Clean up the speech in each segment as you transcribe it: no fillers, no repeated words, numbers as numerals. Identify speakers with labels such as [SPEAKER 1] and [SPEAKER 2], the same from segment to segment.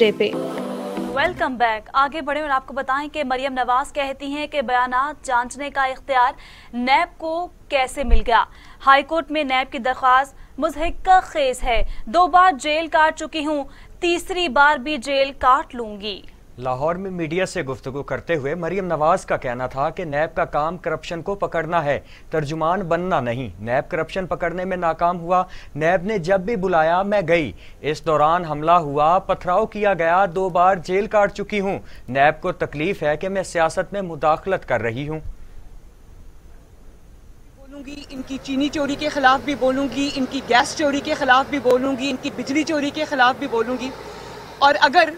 [SPEAKER 1] Day पे।
[SPEAKER 2] Welcome back. आगे बढ़े और आपको बताएं कि मरियम नवाज कहती हैं कि बयानात जांचने का इख्तियार नैब को कैसे मिल गया। हाईकोर्ट में नैब की दरख्वास्त मुज़हिक्का खेज है। 2 बार जेल काट चुकी हूँ, तीसरी बार भी जेल काट लूंगी।
[SPEAKER 3] लाहौर में मीडिया से गुफ्तगू करते हुए मरियम नवाज का कहना था कि नैब का काम करप्शन को पकड़ना है, तर्जुमान बनना नहीं। नैब करप्शन पकड़ने में नाकाम हुआ। नैब ने जब भी बुलाया मैं गई। इस दौरान हमला हुआ, पथराव किया गया, 2 बार जेल काट चुकी हूँ। नैब को तकलीफ है कि मैं सियासत में मुदाखलत कर रही हूँ।
[SPEAKER 4] बोलूंगी, इनकी चीनी चोरी के खिलाफ भी बोलूंगी, इनकी गैस चोरी के खिलाफ भी बोलूंगी, इनकी बिजली चोरी के खिलाफ भी बोलूंगी। और अगर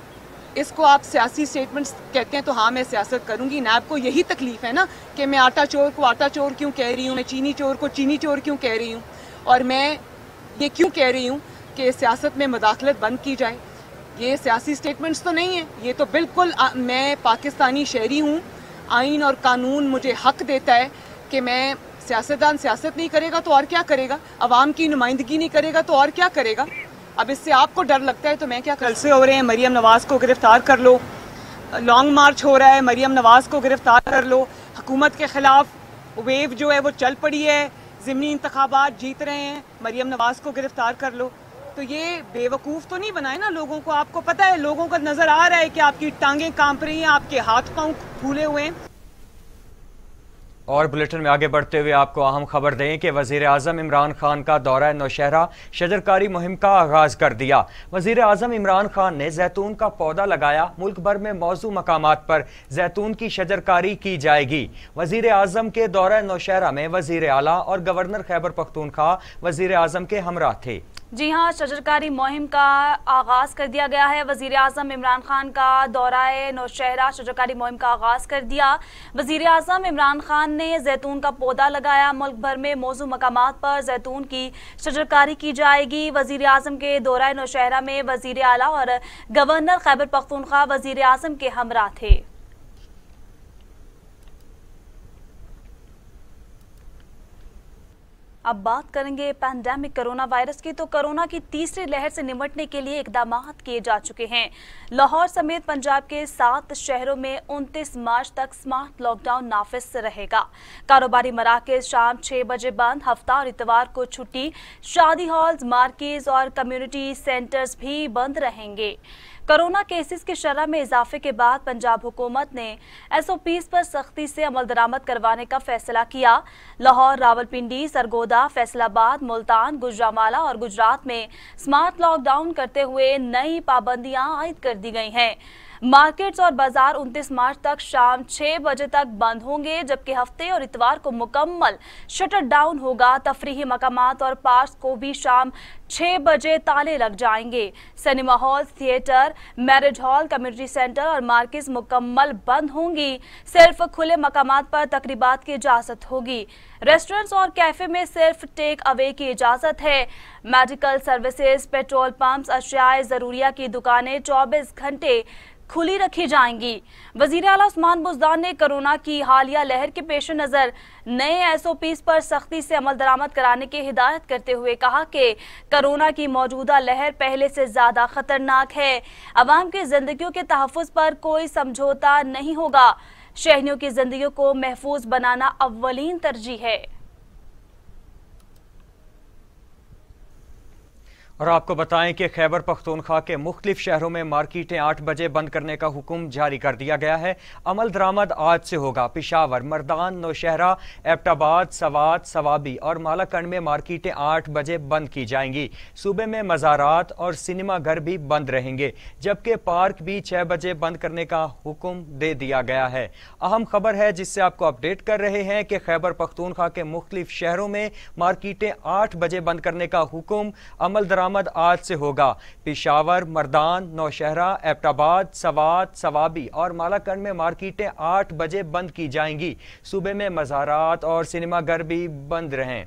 [SPEAKER 4] इसको आप सियासी स्टेटमेंट्स कहते हैं तो हाँ, मैं सियासत करूंगी। नैब को यही तकलीफ है ना कि मैं आटा चोर को आटा चोर क्यों कह रही हूँ, मैं चीनी चोर को चीनी चोर क्यों कह रही हूँ, और मैं ये क्यों कह रही हूँ कि सियासत में मुदाखलत बंद की जाए। ये सियासी स्टेटमेंट्स तो नहीं है, ये तो बिल्कुल मैं पाकिस्तानी शहरी हूँ। आइन और कानून मुझे हक देता है कि मैं, सियासतदान सियासत नहीं करेगा तो और क्या करेगा, अवाम की नुमाइंदगी नहीं करेगा तो और क्या करेगा। अब इससे आपको डर लगता है तो मैं क्या। कल से हो रहे हैं मरियम नवाज को गिरफ्तार कर लो, लॉन्ग मार्च हो रहा है, मरियम नवाज को गिरफ्तार कर लो। हुकूमत के खिलाफ वेव जो है वो चल पड़ी है, ज़िमनी इंतखाबात जीत रहे हैं, मरियम नवाज को गिरफ्तार कर लो। तो ये बेवकूफ़ तो नहीं बनाए ना लोगों को। आपको पता है, लोगों को नज़र आ रहा है कि आपकी टांगें कांप रही हैं, आपके हाथ पांव फूले हुए हैं।
[SPEAKER 3] और बुलेटिन में आगे बढ़ते हुए आपको अहम खबर दें कि वज़ीर आज़म इमरान खान का दौरा नौशहरा शजरकारी मुहिम का आगाज़ कर दिया। वज़ीर आज़म इमरान खान ने जैतून का पौधा लगाया। मुल्क भर में मौजू मकामात पर जैतून की शजरकारी की जाएगी। वज़ीर आज़म के दौरा नौशहरा में वज़ीर आला और गवर्नर खैबर पख्तूनख्वा वज़ीर आज़म के हमरा थे।
[SPEAKER 2] जी हाँ, शजरकारी मुहिम का आगाज कर दिया गया है। वजीर आजम इमरान खान का दौराए नौशहरा शजरकारी मुहिम का आगाज कर दिया। वजीर आजम इमरान खान ने जैतून का पौधा लगाया। मुल्क भर में मौजू मकामात पर जैतून की शजरकारी की जाएगी। वजीर आजम के दौराए नौशहरा में वजीर आला और गवर्नर खैबर पख्तूनख्वा वजीर आजम के हमरा थे। अब बात करेंगे पैंडेमिक कोरोना वायरस की। तो कोरोना की तीसरी लहर से निपटने के लिए इकदाम किए जा चुके हैं। लाहौर समेत पंजाब के 7 शहरों में 29 मार्च तक स्मार्ट लॉकडाउन नाफिज रहेगा। कारोबारी मराकज शाम 6 बजे बंद, हफ्ता और इतवार को छुट्टी। शादी हॉल्स, मार्केज और कम्युनिटी सेंटर्स भी बंद रहेंगे। कोरोना केसेस की शरह में इजाफे के बाद पंजाब हुकूमत ने SOPs पर सख्ती से अमल दरामद करवाने का फैसला किया। लाहौर, रावलपिंडी, सरगोदा, फैसलाबाद, मुल्तान, गुजरांवाला और गुजरात में स्मार्ट लॉकडाउन करते हुए नई पाबंदियां आयद कर दी गई हैं। मार्केट्स और बाजार 29 मार्च तक शाम 6 बजे तक बंद होंगे, जबकि हफ्ते और इतवार को मुकम्मल शटर डाउन होगा। तफरीही मकामात और पार्क्स को भी शाम 6 बजे ताले लग जाएंगे। Cinema hall, theatre, marriage hall, community centre और मार्केट्स मुकम्मल बंद होंगी। सिर्फ खुले मकामात पर तकरीबात की इजाजत होगी। रेस्टोरेंट्स और कैफे में सिर्फ टेक अवे की इजाजत है। मेडिकल सर्विसेज, पेट्रोल पंप्स, अशियाए जरूरिया की दुकानें 24 घंटे खुली रखी जाएंगी। वजीर आला उस्मान बुज़दान ने कोरोना की हालिया लहर के पेश नज़र नए SOPs पर सख्ती से अमल दरामद कराने की हिदायत करते हुए कहा कि कोरोना की मौजूदा लहर पहले से ज़्यादा खतरनाक है। अवाम की जिंदगियों के तहफ़्फ़ुज़ पर कोई समझौता नहीं होगा। शहरियों की जिंदगियों को महफूज बनाना अव्वलीन तरजीह है।
[SPEAKER 3] और आपको बताएं कि खैबर पख्तूनख्वा के मुख्तलिफ शहरों में मार्केटें 8 बजे बंद करने का हुक्म जारी कर दिया गया है। अमल दरामद आज से होगा। पिशावर, मर्दान, नौशहरा, एबटाबाद, सवात, सवाबी और मालाकंड में मार्केटें 8 बजे बंद की जाएंगी। सूबे में मज़ारात और सिनेमा घर भी बंद रहेंगे, जबकि पार्क भी 6 बजे बंद करने का हुक्म दे दिया गया है। अहम खबर है जिससे आपको अपडेट कर रहे हैं कि खैबर पख्तूनख्वा के मुख्तलिफ शहरों में मार्केटें 8 बजे बंद करने का हुक्म अमल दरामद आज से होगा। पिशावर, मर्दान, नौशहरा, एबटाबाद, सवात, सवाबी और मालाकंड में मार्केटें 8 बजे बंद की जाएंगी। सूबे में मज़ारात और सिनेमा घर भी बंद रहें।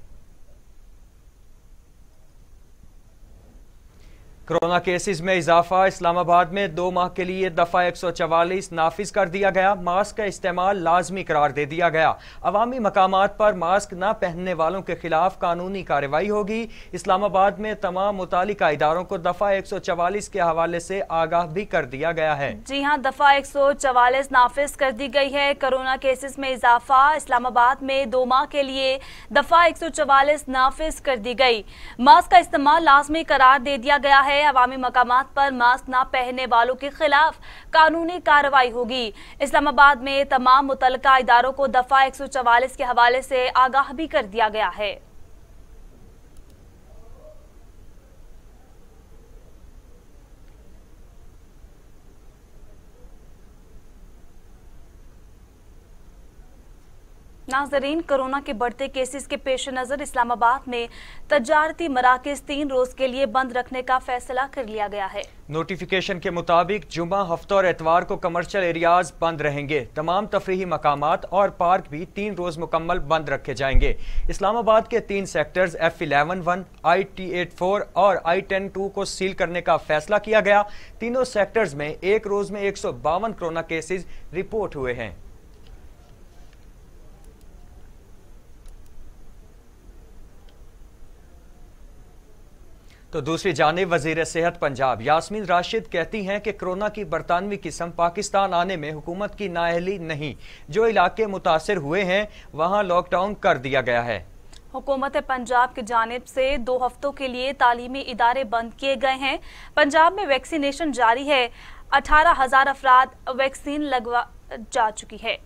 [SPEAKER 3] कोरोना केसेस में इजाफा। इस्लामाबाद में 2 माह के लिए दफा 144 नाफिज कर दिया गया। मास्क का इस्तेमाल लाजमी करार दे दिया गया। अवामी मकामात पर मास्क न पहनने वालों के खिलाफ कानूनी कार्रवाई होगी। इस्लामाबाद में तमाम मुतालिका इदारों को दफा 144 के हवाले से आगाह भी कर दिया गया है।
[SPEAKER 2] जी हाँ, दफा 144 नाफिज कर दी गई है। कोरोना केसेस में इजाफा। इस्लामाबाद में 2 माह के लिए दफा 144 नाफिज कर दी गई। मास्क का इस्तेमाल लाजमी करार दे दिया गया है। अवामी मकामात पर मास्क न पहनने वालों के खिलाफ कानूनी कार्रवाई होगी। इस्लामाबाद में तमाम मुतल्लिका इदारों को दफा 144 के हवाले से आगाह भी कर दिया गया है। नाज़रीन, कोरोना के बढ़ते केसेस के पेश नज़र इस्लामाबाद में तजारती मराकज़ 3 रोज के लिए बंद रखने का फैसला कर लिया गया है।
[SPEAKER 3] नोटिफिकेशन के मुताबिक जुमा, हफ्ता और एतवार को कमर्शियल एरियाज बंद रहेंगे। तमाम तफरीही मकामात और पार्क भी 3 रोज मुकम्मल बंद रखे जाएंगे। इस्लामाबाद के 3 सेक्टर्स F11-1, IT-84 और I-10-2 को सील करने का फैसला किया गया। तीनों सेक्टर्स में एक रोज में 152 कोरोना केसेज रिपोर्ट हुए हैं। तो दूसरी जानिब वजीर सेहत पंजाब यास्मीन राशिद कहती हैं कि कोरोना की बरतानवी किस्म पाकिस्तान आने में हुकूमत की नाअहली नहीं। जो इलाके मुतासिर हुए हैं वहां लॉकडाउन कर दिया गया है।
[SPEAKER 2] हुकूमत पंजाब की जानिब से 2 हफ्तों के लिए तालीमी इदारे बंद किए गए हैं। पंजाब में वैक्सीनेशन जारी है। 18,000 अफराद वैक्सीन लगवा जा चुकी है।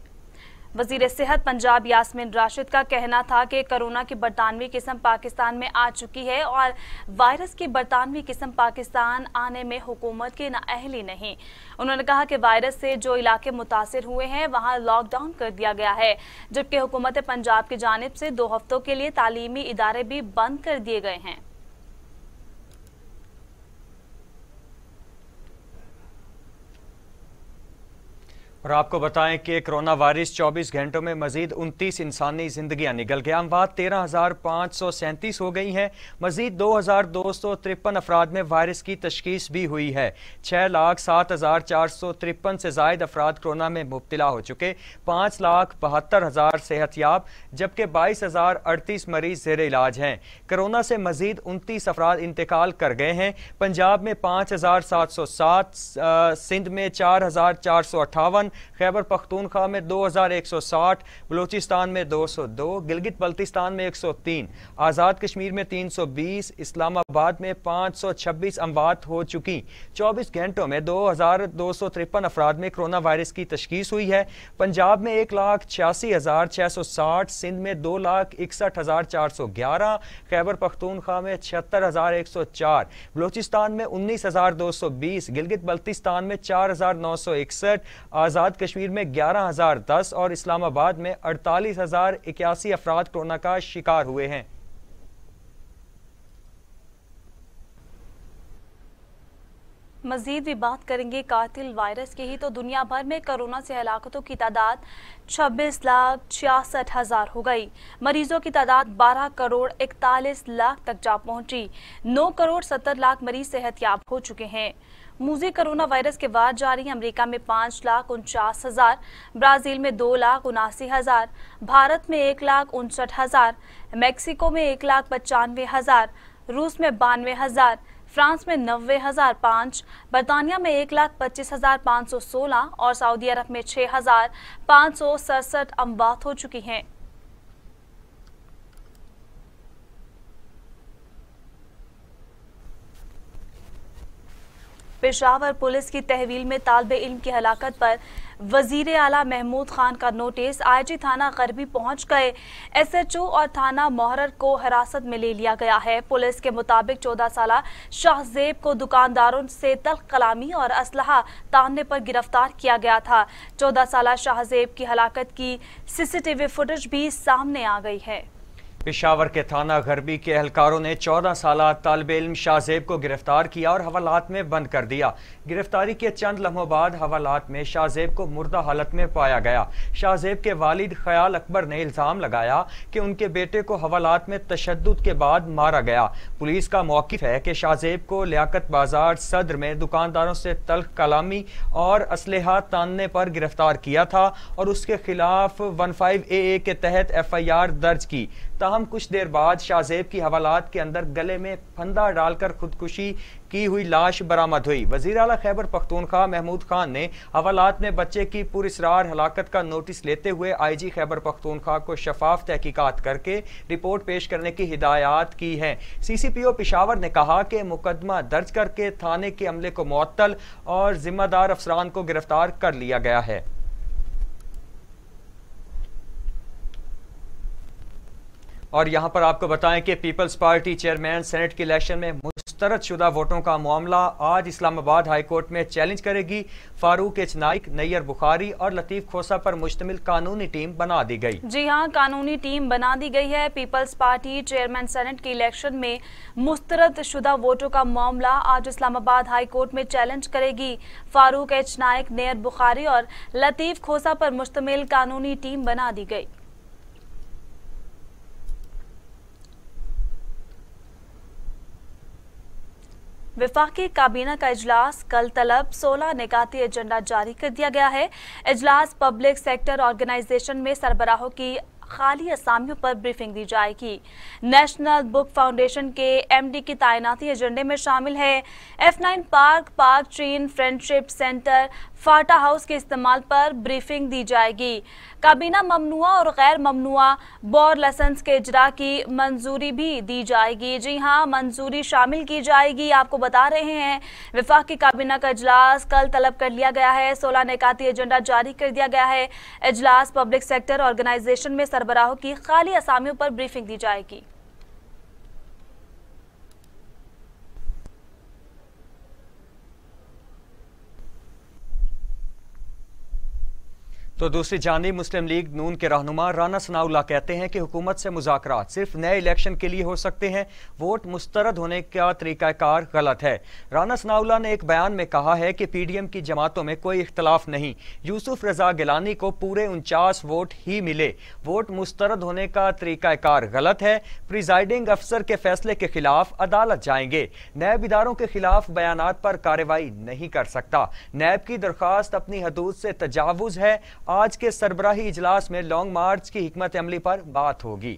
[SPEAKER 2] वजीर सेहत पंजाब यास्मीन राशिद का कहना था कि कोरोना की बरतानवी किस्म पाकिस्तान में आ चुकी है और वायरस की बरतानवी किस्म पाकिस्तान आने में हुकूमत की नाअहली नहीं। उन्होंने कहा कि वायरस से जो इलाके मुतासिर हुए हैं वहां लॉकडाउन कर दिया गया है, जबकि हुकूमत पंजाब की जानिब से 2 हफ्तों के लिए तालीमी इदारे भी बंद कर दिए गए हैं।
[SPEAKER 3] और आपको बताएं कि कोरोना वायरस 24 घंटों में मजीद 29 इंसानी जिंदगियां निकल गए। अमवात 13,537 हो गई हैं। मजीद 2,253 अफराद में वायरस की तशखीस भी हुई है। 6,07,453 से जायद अफराद कोरोना में मुब्तला हो चुके। 5,72,000 सेहतयाब, जबकि 22,038 मरीज ज़ेर इलाज हैं। कोरोना से मजीद 29 अफराद इंतकाल कर गए हैं। पंजाब में 5,707, सिंध में 4,458, खैबर पख्तूनख्वा में 2,160, बलूचिस्तान में 202, गिलगित बल्तिस्तान में 103, आज़ाद कश्मीर में 320, इस्लामाबाद में 526 अमवात हो चुकी। 24 घंटों में 2,253 अफराद में कोरोना वायरस की तशखीस हुई है। पंजाब में 1,86,660, सिंध में 2,61,411, खैबर पख्तूनख्वा में 76,104, बलूचिस्तान में 19,220, गिलगित बल्तिस्तान में 4,961, आज़ाद कश्मीर में 11,010 और इस्लामाबाद में 48,081 अफराद कोरोना का शिकार हुए हैं।
[SPEAKER 2] मजीद भी बात करेंगे कातिल वायरस की ही, तो दुनिया भर में कोरोना से हलाकतों की तादाद 26,66,000 हो गई। मरीजों की तादाद 12,41,00,000 तक जा पहुंची। 9,70,00,000 मरीज सेहतयाब हो चुके हैं। मूजी कोरोना वायरस के बाद जारी अमेरिका में 5,49,000, ब्राजील में 2,79,000, भारत में 1,59,000, मैक्सिको में 1,95,000, रूस में 92,000, फ्रांस में 90,005, बरतानिया में 1,25,516 और सऊदी अरब में 6,567 अमवात हो चुकी हैं। पेशावर पुलिस की तहवील में तालिबे इल्म की हलाकत पर वजीर आला महमूद खान का नोटिस। IG थाना गरबी पहुंच गए। SHO और थाना मोहर्रर को हिरासत में ले लिया गया है। पुलिस के मुताबिक 14 साल शाहजेब को दुकानदारों से तल्ख कलामी और असलहा तानने पर गिरफ्तार किया गया था। 14 साल शाहजेब की हलाकत की CCTV फुटेज भी सामने आ गई है।
[SPEAKER 3] पेशावर के थाना गरबी के एहलकारों ने 14 साला तालिब इल्म शाहजेब को गिरफ्तार किया और हवालात में बंद कर दिया। गिरफ्तारी के चंद लम्हों बाद हवालात में शाहजेब को मुर्दा हालत में पाया गया। शाहजेब के वालिद ख्याल अकबर ने इल्जाम लगाया कि उनके बेटे को हवालात में तशद्दुद के बाद मारा गया। पुलिस का मौकिफ है कि शाहजेब को लियाकत बाजार सदर में दुकानदारों से तल्ख कलामी और असलहा तानने पर गिरफ्तार किया था और उसके खिलाफ 15AA के तहत FIR दर्ज की। ताहम कुछ देर बाद शाहजेब की हवालात के अंदर गले में फंदा डालकर खुदकुशी की हुई लाश बरामद हुई। वजीर आला खैबर पख्तूनख्वा महमूद खान ने हवालात में बच्चे की पुरअसरार हलाकत का नोटिस लेते हुए IG खैबर पख्तूनख्वा को शफाफ तहकीकात करके रिपोर्ट पेश करने की हिदायत की है। CCPO पेशावर ने कहा कि मुकदमा दर्ज करके थाने के अमले को मुअत्तल और जिम्मेदार अफसरान को गिरफ्तार कर लिया गया है। और यहां पर आपको बताएं कि पीपल्स पार्टी चेयरमैन सेनेट के इलेक्शन में मुस्तरद शुदा वोटों का मामला आज इस्लामाबाद हाई कोर्ट में चैलेंज करेगी। फारूक एच नाइक, नैयर बुखारी और लतीफ खोसा पर मुश्तमिल कानूनी टीम बना दी गई।
[SPEAKER 2] जी हां, कानूनी टीम बना दी गई है। पीपल्स पार्टी चेयरमैन सेनेट के इलेक्शन में मुस्तरद शुदा वोटों का मामला आज इस्लामाबाद हाई कोर्ट में चैलेंज करेगी। फारूक एच नाइक, नैयर बुखारी और लतीफ खोसा पर मुश्तमिल कानूनी टीम बना दी गई। विफाकी काबीना का इजलास कल तलब 16 निकाती एजेंडा जारी कर दिया गया है। इजलास पब्लिक सेक्टर ऑर्गेनाइजेशन में सरबराहों की खाली असामियों पर ब्रीफिंग दी जाएगी। नेशनल बुक फाउंडेशन के MD की तैनाती एजेंडे में शामिल है। F9 park train friendship centre FATA house के इस्तेमाल पर ब्रीफिंग दी जाएगी। काबीना ममनुआ और गैर ममनुआ बोर लाइसेंस के इजरा की मंजूरी भी दी जाएगी। जी हां, मंजूरी शामिल की जाएगी। आपको बता रहे हैं विफाकी काबीना का इजलास कल तलब कर लिया गया है। 16 निकाती एजेंडा जारी कर दिया गया है। इजलास पब्लिक सेक्टर ऑर्गेनाइजेशन में सरबराहों की खाली असामियों पर ब्रीफिंग दी जाएगी।
[SPEAKER 3] तो दूसरी जानिब मुस्लिम लीग नून के रहनुमा राना सनाउल्लाह कहते हैं कि हुकूमत से मुज़ाकरात सिर्फ नए इलेक्शन के लिए हो सकते हैं, वोट मुस्तरद होने का तरीकाकार गलत है। राना सनाउल्लाह ने एक बयान में कहा है कि PDM की जमातों में कोई इख्तलाफ नहीं, यूसुफ रजा गिलानी को पूरे 49 वोट ही मिले, वोट मुस्तरद होने का तरीकाकार गलत है। प्रिजाइडिंग अफसर के फैसले के खिलाफ अदालत जाएंगे। नैब इदारों के खिलाफ बयानात पर कार्रवाई नहीं कर सकता। नैब की दरख्वास्त अपनी हदूद से तजावुज है। आज के सरबराही इजलास में लॉन्ग मार्च की हिकमत अमली पर बात होगी।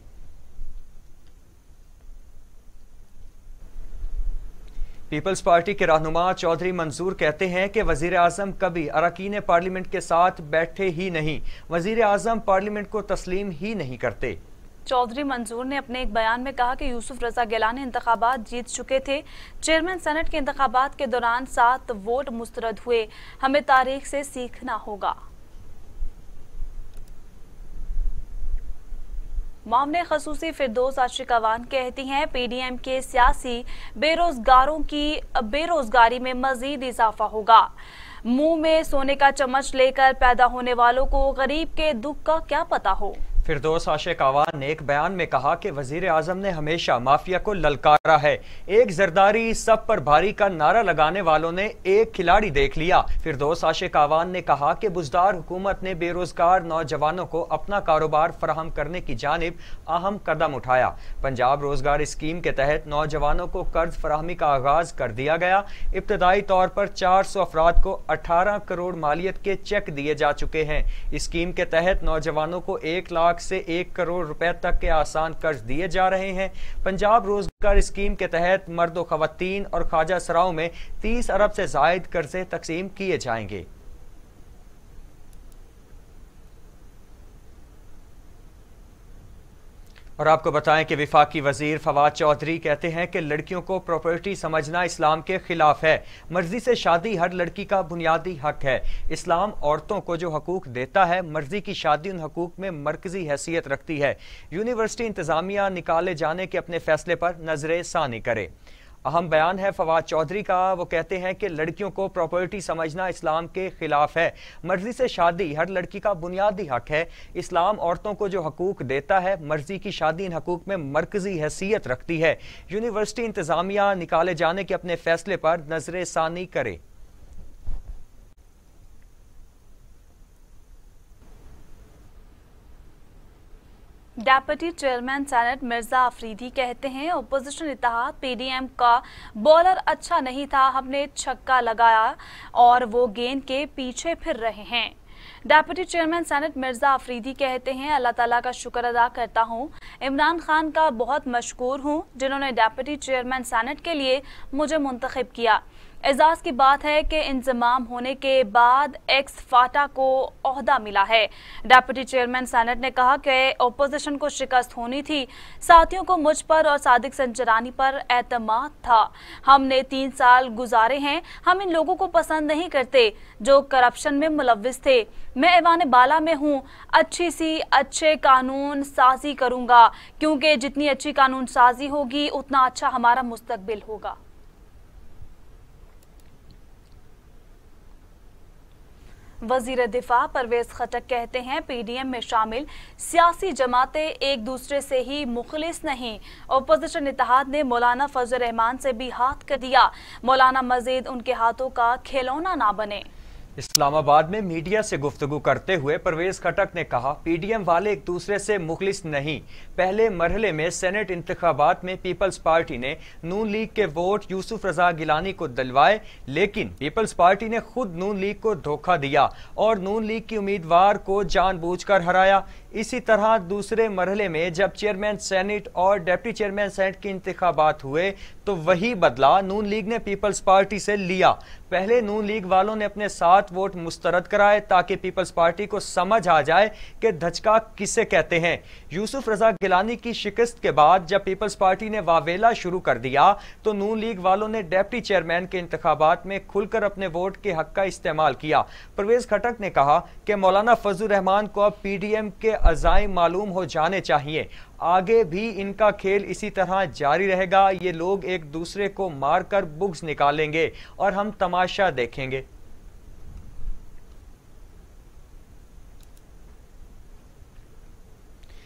[SPEAKER 3] पीपल्स पार्टी के रहनुमा चौधरी मंसूर कहते हैं कि वजीर आजम कभी अरकान पार्लियामेंट के साथ बैठे ही नहीं, वजीर आजम पार्लियामेंट को तस्लीम ही नहीं करते।
[SPEAKER 2] चौधरी मंसूर ने अपने एक बयान में कहा कि यूसुफ रजा गिलानी इंतखाबात जीत चुके थे। चेयरमैन सेनेट के इंतखाबात के दौरान 7 वोट मुस्तरद हुए, हमें तारीख से सीखना होगा। मामले खसूसी फिरदौस आशिकवान कहती हैं PDM के सियासी बेरोजगारों की बेरोजगारी में मजीद इजाफा होगा। मुंह में सोने का चम्मच लेकर पैदा होने वालों को गरीब के दुख का क्या पता हो।
[SPEAKER 3] फिरदौस आशिकवान ने एक बयान में कहा कि वजीर आजम ने हमेशा माफिया को ललकारा है। एक जरदारी सब पर भारी का नारा लगाने वालों ने एक खिलाड़ी देख लिया। फिरदौस आशिकवान ने कहा कि बुजदार हुकूमत ने बेरोजगार नौजवानों को अपना कारोबार फराहम करने की जानिब अहम कदम उठाया। पंजाब रोजगार स्कीम के तहत नौजवानों को कर्ज फराहमी का आगाज कर दिया गया। इब्तदाई तौर पर 400 अफराद को 18 करोड़ मालियत के चेक दिए जा चुके हैं। स्कीम के तहत नौजवानों को 1 लाख से 1 करोड़ रुपए तक के आसान कर्ज दिए जा रहे हैं। पंजाब रोजगार स्कीम के तहत मर्द व खवातीन और ख्वाजा सराओं में 30 अरब से जायद कर्जे तकसीम किए जाएंगे। और आपको बताएं कि विफाकी वजीर फवाद चौधरी कहते हैं कि लड़कियों को प्रॉपर्टी समझना इस्लाम के खिलाफ है। मर्जी से शादी हर लड़की का बुनियादी हक है। इस्लाम औरतों को जो हकूक देता है, मर्जी की शादी उन हकूक में मरकजी हैसियत रखती है। यूनिवर्सिटी इंतजामिया निकाले जाने के अपने फैसले पर नजर सानी करे। अहम बयान है फवाद चौधरी का। वो कहते हैं कि लड़कियों को प्रॉपर्टी समझना इस्लाम के खिलाफ है। मर्जी से शादी हर लड़की का बुनियादी हक है। इस्लाम औरतों को जो हकूक देता है, मर्जी की शादी इन हकूक में मरकजी हैसियत रखती है। यूनिवर्सिटी इंतजामिया निकाले जाने के अपने फैसले पर नजर सानी करे।
[SPEAKER 2] Deputy chairman senate Mirza Afridi कहते हैं ओपोजिशन इत्तेहाद पीडीएम का बॉलर अच्छा नहीं था, हमने छक्का लगाया और वो गेंद के पीछे फिर रहे हैं। Deputy chairman senate Mirza Afridi कहते हैं अल्लाह ताला का शुक्र अदा करता हूँ, इमरान खान का बहुत मशकूर हूँ जिन्होंने डेप्यूटी चेयरमैन सेनेट के लिए मुझे मुंतखब किया। एजाज की बात है कि इंजमाम होने के बाद एक्स फाटा को ओहदा मिला है। डेप्यूटी चेयरमैन सेनेट ने कहा कि ओपोजिशन को शिकस्त होनी थी, साथियों को मुझ पर और सादिक संजरानी पर एतमाद था। हमने 3 साल गुजारे हैं, हम इन लोगों को पसंद नहीं करते जो करप्शन में मुलव्विस थे। मैं ऐवान बाला में हूँ, अच्छे कानून साजी करूंगा, क्योंकि जितनी अच्छी कानून साजी होगी उतना अच्छा हमारा मुस्तकबिल होगा। वजीर दिफा परवेज खटक कहते हैं पीडीएम में शामिल सियासी जमातें एक दूसरे से ही मुखलिस नहीं। ओपोजिशन इत्तेहाद ने मौलाना फजल रहमान से भी हाथ कर दिया, मौलाना मजीद उनके हाथों का खिलौना ना बने।
[SPEAKER 3] इस्लामाबाद में मीडिया से गुफ्तगू करते हुए परवेज खटक ने कहा पीडीएम वाले एक दूसरे से मुखलिस नहीं। पहले मरहले में सेनेट इंतखाबात में पीपल्स पार्टी ने नून लीग के वोट यूसुफ रजा गिलानी को दिलवाए, लेकिन पीपल्स पार्टी ने खुद नून लीग को धोखा दिया और नून लीग की उम्मीदवार को जानबूझकर हराया। इसी तरह दूसरे मरहले में जब चेयरमैन सेनेट और डिप्टी चेयरमैन सेनेट के इंतखाबात हुए तो वही बदला नून लीग ने पीपल्स पार्टी से लिया। पहले नून लीग वालों ने अपने 7 वोट मुस्तरद कराए ताकि पीपल्स पार्टी को समझ आ जाए कि धचका किसे कहते हैं। यूसुफ रजा गिलानी की शिकस्त के बाद जब पीपल्स पार्टी ने वावेला शुरू कर दिया तो नून लीग वालों ने डिप्टी चेयरमैन के इंतखाबात में खुलकर अपने वोट के हक का इस्तेमाल किया। परवेज खटक ने कहा कि मौलाना फजल रहमान को अब पीडीएम के अज़ाइम मालूम हो जाने चाहिए, आगे भी इनका खेल इसी तरह जारी रहेगा। ये लोग एक दूसरे को मारकर बुग्स निकालेंगे और हम तमाशा देखेंगे।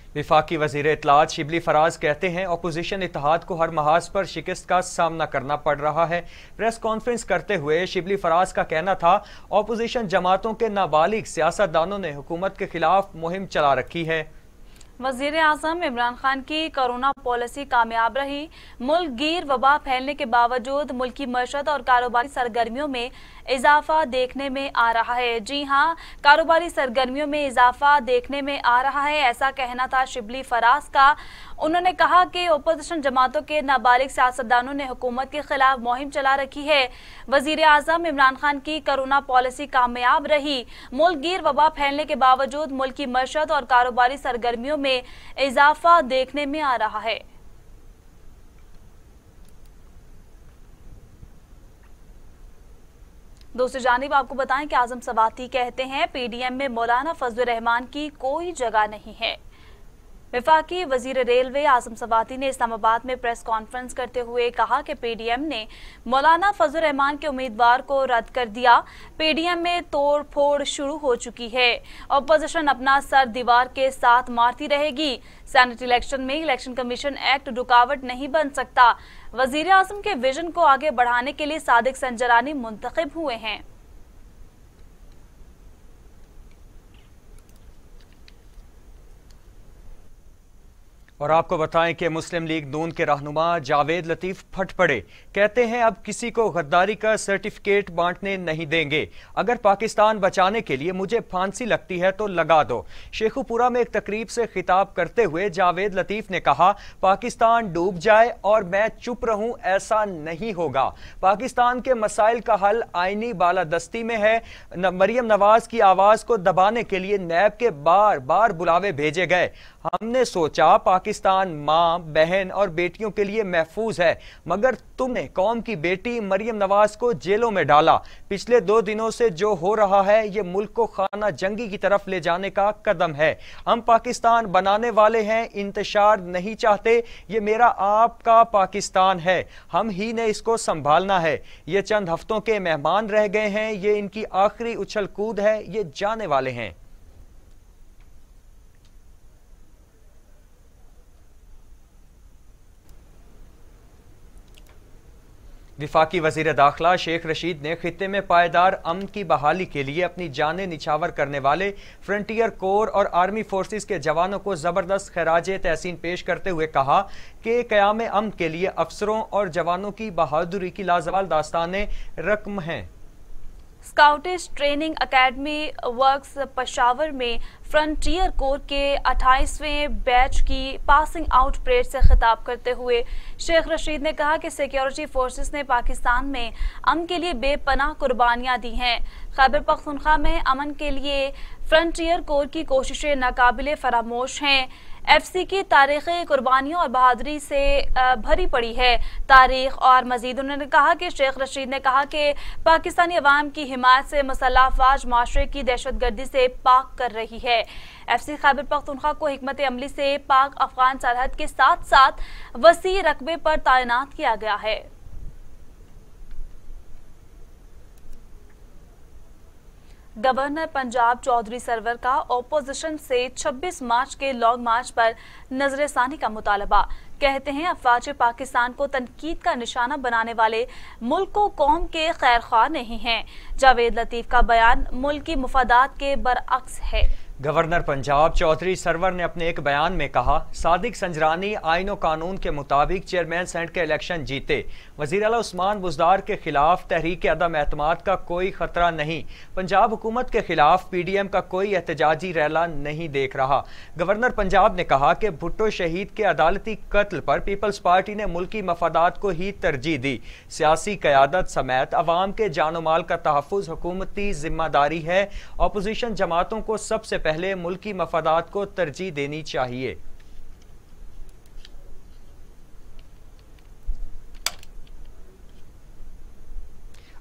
[SPEAKER 3] विफाकी वजीर इत्तलात शिबली फराज कहते हैं अपोजिशन इत्तेहाद को हर महाज पर शिकस्त का सामना करना पड़ रहा है। प्रेस कॉन्फ्रेंस करते हुए शिबली फराज का कहना था अपोजिशन जमातों के नाबालिग सियासतदानों ने हुकूमत के खिलाफ मुहिम चला रखी है।
[SPEAKER 2] वजीर आजम इमरान खान की कोरोना पॉलिसी कामयाब रही। मुल्क गिर वबा फैलने के बावजूद मुल्की मईशत और कारोबारी सरगर्मियों में इजाफा देखने में आ रहा है। जी हाँ, कारोबारी सरगर्मियों में इजाफा देखने में आ रहा है, ऐसा कहना था शिबली फराज का। उन्होंने कहा कि ओपोजिशन जमातों के नाबालिग सियासतदानों ने हुकूमत के खिलाफ मुहिम चला रखी है। वजीर आजम इमरान खान की कोरोना पॉलिसी कामयाब रही। मुल्क गिर वबा फैलने के बावजूद मुल्की मईशत और कारोबारी सरगर्मियों में इजाफा देखने में आ रहा है। दूसरी जानिब आपको बताएं कि आजम सवाती कहते हैं पीडीएम में मौलाना फजल रहमान की कोई जगह नहीं है। वफाकी वजीर रेलवे आजम सवाती ने इस्लामाबाद में प्रेस कॉन्फ्रेंस करते हुए कहा कि पीडीएम ने मौलाना फजल रहमान के उम्मीदवार को रद्द कर दिया। पीडीएम में तोड़ फोड़ शुरू हो चुकी है। अपोजिशन अपना सर दीवार के साथ मारती रहेगी। सेनेट इलेक्शन में इलेक्शन कमीशन एक्ट रुकावट नहीं बन सकता। वजीर आजम के विजन को आगे बढ़ाने के लिए सादिक संजरानी मुंतखब हुए हैं।
[SPEAKER 3] और आपको बताएं कि मुस्लिम लीग नून के रहनुमा जावेद लतीफ फट पड़े। कहते हैं अब किसी को गद्दारी का सर्टिफिकेट बांटने नहीं देंगे। अगर पाकिस्तान बचाने के लिए मुझे फांसी लगती है तो लगा दो। शेखुपुरा में एक तकरीब से खिताब करते हुए जावेद लतीफ ने कहा पाकिस्तान डूब जाए और मैं चुप रहूं, ऐसा नहीं होगा। पाकिस्तान के मसाइल का हल आईनी बालादस्ती में है। मरियम नवाज की आवाज को दबाने के लिए नैब के बार बार बुलावे भेजे गए। हमने सोचा पाकिस्तान माँ, बहन और बेटियों के लिए महफूज है, मगर तुमने कौम की बेटी मरियम नवाज को जेलों में डाला। पिछले 2 दिनों से जो हो रहा है ये मुल्क को खाना जंगी की तरफ ले जाने का कदम है। हम पाकिस्तान बनाने वाले हैं, इंतशार नहीं चाहते। ये मेरा आपका पाकिस्तान है, हम ही ने इसको संभालना है। ये चंद हफ्तों के मेहमान रह गए हैं, ये इनकी आखिरी उछल कूद है, ये जाने वाले हैं। विफाकी वजीर दाखिला शेख रशीद ने खित्ते में पायदार अमन की बहाली के लिए अपनी जानें निछावर करने वाले फ्रंटियर कोर और आर्मी फोर्सेस के जवानों को जबरदस्त खराज तहसीन पेश करते हुए कहा कि क़याम अमन के लिए अफसरों और जवानों की बहादुरी की लाजवाल दास्तानें रकम हैं।
[SPEAKER 2] स्काउटिश ट्रेनिंग एकेडमी वर्क्स पेशावर में फ्रंटियर कोर के 28वें बैच की पासिंग आउट परेड से खिताब करते हुए शेख रशीद ने कहा कि सिक्योरिटी फोर्सेस ने पाकिस्तान में अमन के लिए बेपनाह कुर्बानियां दी हैं। खैबर पख्तूनख्वा में अमन के लिए फ्रंटियर कोर की कोशिशें नाकाबिले फरामोश हैं। एफसी की तारीखी कुर्बानियों और बहादुरी से भरी पड़ी है तारीख। और मजीद उन्होंने कहा कि शेख रशीद ने कहा कि पाकिस्तानी अवाम की हिमायत से मुसल्लह अफवाज माशरे की दहशतगर्दी से पाक कर रही है। एफसी खैबर पख्तूनख्वा को हिकमत अमली से पाक अफगान सरहद के साथ साथ वसी रकबे पर तैनात किया गया है। गवर्नर पंजाब चौधरी सरवर का ओपोजिशन से 26 मार्च के लॉन्ग मार्च पर नजरसानी का मुतालबा। कहते हैं अफवाज पाकिस्तान को तनकीद का निशाना बनाने वाले मुल्क को कौम के खैरख्वाह नहीं हैं। जावेद लतीफ का बयान मुल्क की मुफादात के बरअक्स है।
[SPEAKER 3] गवर्नर पंजाब चौधरी सरवर ने अपने एक बयान में कहा, सादिक संजरानी आईन और कानून के मुताबिक चेयरमैन सेनेट के इलेक्शन जीते। वज़ीर आला उस्मान बुज़दार के खिलाफ तहरीक अदम एतमाद का कोई खतरा नहीं। पंजाब हुकूमत के खिलाफ PDM का कोई एहतजाजी रैला नहीं देख रहा। गवर्नर पंजाब ने कहा कि भुट्टो शहीद के अदालती कत्ल पर पीपल्स पार्टी ने मुल्की मफादात को ही तरजीह दी। सियासी क़यादत समेत अवाम के जानो माल का तहफ़्फ़ुज़ हुकूमती जिम्मेदारी है। अपोजिशन जमातों को सबसे पहले मुल्की मफादात को तरजीह देनी चाहिए।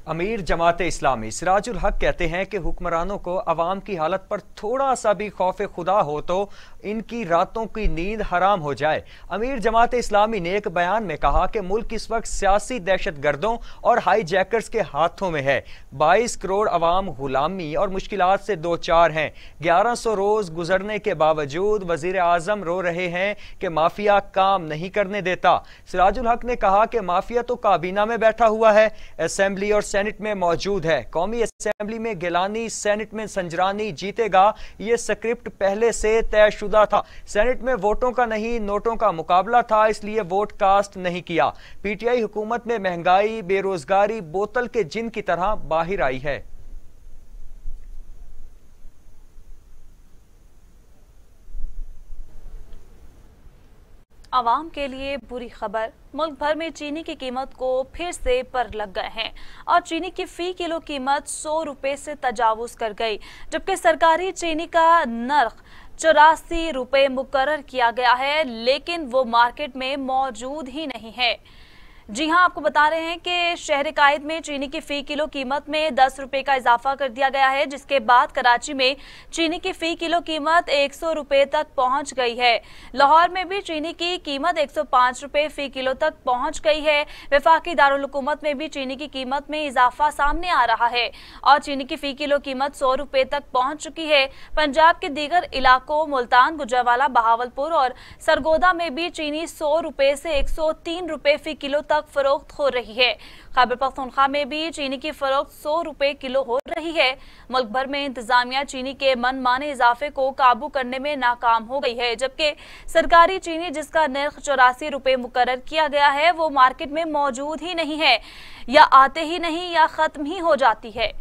[SPEAKER 3] अमीर जमात इस्लामी सिराजुल हक कहते हैं कि हुक्मरानों को अवाम की हालत पर थोड़ा सा भी खौफ खुदा हो तो इनकी रातों की नींद हराम हो जाए। अमीर जमात इस्लामी ने एक बयान में कहा कि मुल्क इस वक्त सियासी दहशत गर्दों और हाई जैकर्स के हाथों में है। 22 करोड़ अवाम गुलामी और मुश्किलात से दो चार हैं। 1100 रोज गुजरने के बावजूद वजीर आजम रो रहे हैं कि माफिया काम नहीं करने देता। सिराजुल हक ने कहा कि माफिया तो काबीना में बैठा हुआ है, असेंबली और सेनेट में मौजूद है। कौमी असेंबली में गिलानी, सेनेट में संजरानी जीतेगा, ये स्क्रिप्ट पहले से तयशुदा था। सेनेट में वोटों का नहीं नोटों का मुकाबला था, इसलिए वोट कास्ट नहीं किया। PTI हुकूमत में महंगाई, बेरोजगारी बोतल के जिन की तरह बाहर आई है।
[SPEAKER 2] आवाम के लिए बुरी खबर, मुल्क भर में चीनी की कीमत को फिर से पर लग गए हैं और चीनी की फी किलो कीमत 100 रुपए से तजावुज कर गई, जबकि सरकारी चीनी का नर्ख 84 रुपए मुकर्रर किया गया है, लेकिन वो मार्केट में मौजूद ही नहीं है। जी हां, आपको बता रहे हैं कि शहर कायद में चीनी की फी किलो कीमत में 10 रुपए का इजाफा कर दिया गया है, जिसके बाद कराची में चीनी की फी किलो कीमत 100 रुपए तक पहुंच गई है। लाहौर में भी चीनी की कीमत 105 रुपए फी किलो तक पहुंच गई है। वफाकी दारुल हुकूमत में भी चीनी की कीमत में इजाफा सामने आ रहा है और चीनी की फी किलो कीमत 100 रुपए तक पहुंच चुकी है। पंजाब के दीगर इलाकों मुल्तान, गुजरावाला, बहावलपुर और सरगोदा में भी चीनी 100 रुपए से 103 रुपए फी किलो तक फरोख्त हो रही है। खैबर पख्तूनख्वा में भी चीनी की फरोख्त 100 रुपए किलो हो रही है। मुल्क भर में इंतजामिया चीनी के मनमाने इजाफे को काबू करने में नाकाम हो गई है, जबकि सरकारी चीनी जिसका नर्ख 84 रुपए मुकर्रर किया गया है वो मार्केट में मौजूद ही नहीं है, या आते ही नहीं या खत्म ही हो जाती है।